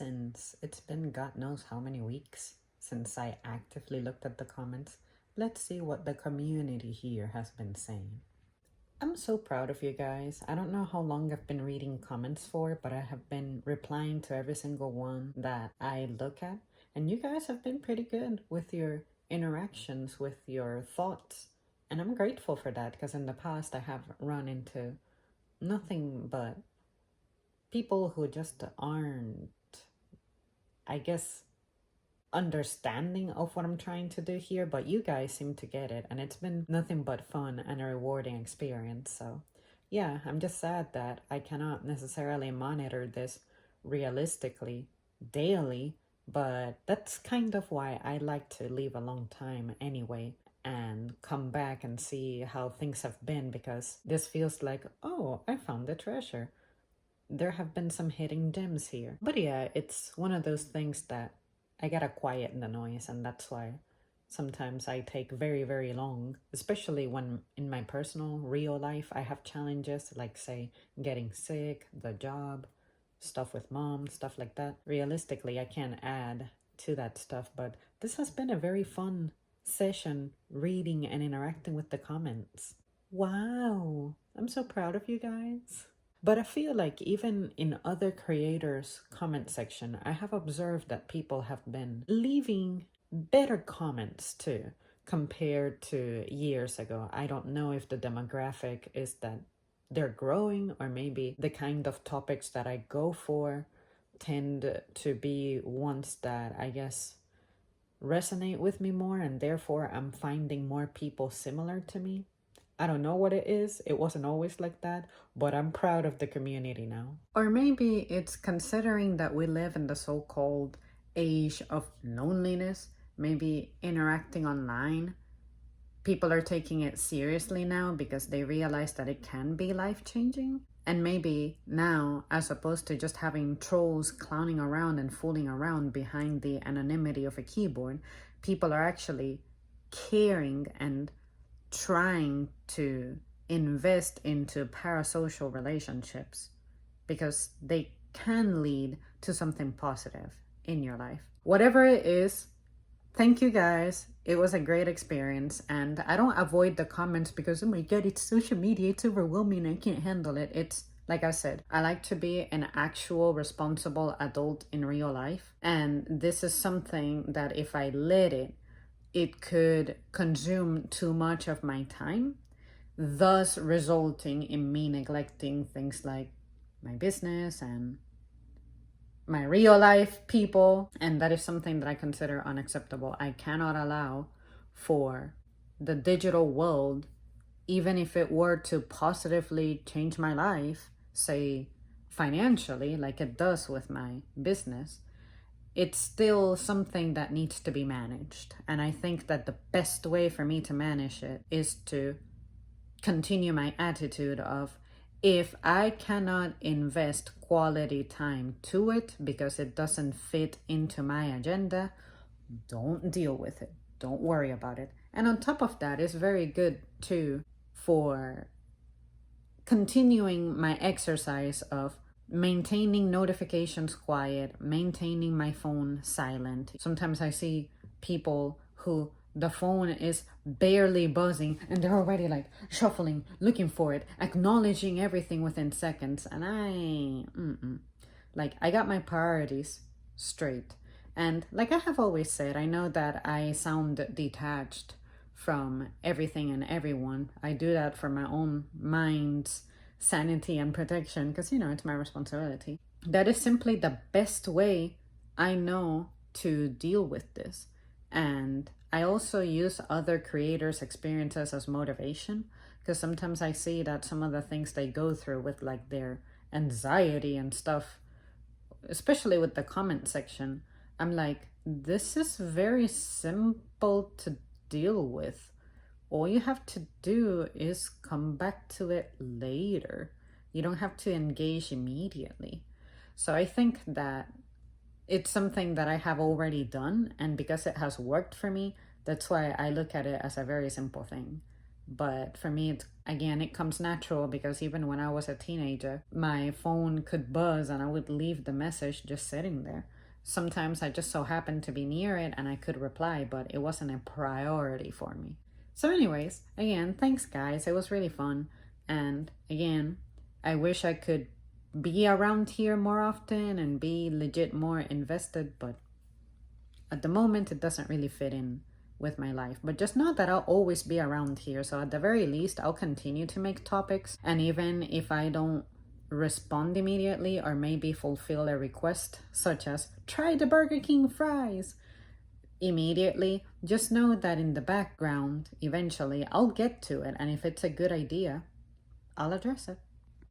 since it's been God knows how many weeks since I actively looked at the comments. Let's see what the community here has been saying. I'm so proud of you guys. I don't know how long I've been reading comments for, but I have been replying to every single one that I look at. And you guys have been pretty good with your interactions, with your thoughts. And I'm grateful for that because in the past I have run into nothing but people who just aren't, I guess, understanding of what I'm trying to do here, but you guys seem to get it, and it's been nothing but fun and a rewarding experience. So yeah, I'm just sad that I cannot necessarily monitor this realistically daily, but that's kind of why I like to leave a long time anyway and come back and see how things have been, because this feels like, oh, I found the treasure. There have been some hidden gems here. But yeah, it's one of those things that I gotta quiet the noise, and that's why sometimes I take very, very long, especially when in my personal, real life, I have challenges like, say, getting sick, the job, stuff with mom, stuff like that. Realistically, I can't add to that stuff, but this has been a very fun session reading and interacting with the comments. Wow, I'm so proud of you guys. But I feel like even in other creators' comment section, I have observed that people have been leaving better comments too compared to years ago. I don't know if the demographic is that they're growing, or maybe the kind of topics that I go for tend to be ones that I guess resonate with me more, and therefore I'm finding more people similar to me. I don't know what it is. It wasn't always like that, but I'm proud of the community now. Or maybe it's considering that we live in the so-called age of loneliness, maybe interacting online. People are taking it seriously now because they realize that it can be life-changing. And maybe now, as opposed to just having trolls clowning around and fooling around behind the anonymity of a keyboard, people are actually caring and trying to invest into parasocial relationships because they can lead to something positive in your life. Whatever it is, thank you guys. It was a great experience, and I don't avoid the comments because, oh my god, it's social media, it's overwhelming, I can't handle it. It's like I said, I like to be an actual responsible adult in real life, and this is something that if I let it could consume too much of my time, thus resulting in me neglecting things like my business and my real life people. And that is something that I consider unacceptable. I cannot allow for the digital world, even if it were to positively change my life, say financially, like it does with my business, it's still something that needs to be managed. And I think that the best way for me to manage it is to continue my attitude of, if I cannot invest quality time to it because it doesn't fit into my agenda, don't deal with it. Don't worry about it. And on top of that, it's very good too for continuing my exercise of maintaining notifications quiet, maintaining my phone silent. Sometimes I see people who the phone is barely buzzing and they're already like shuffling, looking for it, acknowledging everything within seconds. And I got my priorities straight. And like I have always said, I know that I sound detached from everything and everyone. I do that for my own mind's sanity and protection because, it's my responsibility. That is simply the best way I know to deal with this. And I also use other creators' experiences as motivation, because sometimes I see that some of the things they go through with like their anxiety and stuff, especially with the comment section, I'm like, this is very simple to deal with. All you have to do is come back to it later. You don't have to engage immediately. So I think that it's something that I have already done, and because it has worked for me, that's why I look at it as a very simple thing. But for me, it comes natural because even when I was a teenager, my phone could buzz and I would leave the message just sitting there. Sometimes I just so happened to be near it and I could reply, but it wasn't a priority for me. So, anyways, again, thanks, guys. It was really fun. And again, I wish I could be around here more often and be legit more invested, but at the moment, it doesn't really fit in with my life. But just know that I'll always be around here. So, at the very least, I'll continue to make topics. And even if I don't respond immediately or maybe fulfill a request, such as try the Burger King fries immediately, just know that in the background, eventually, I'll get to it. And if it's a good idea, I'll address it.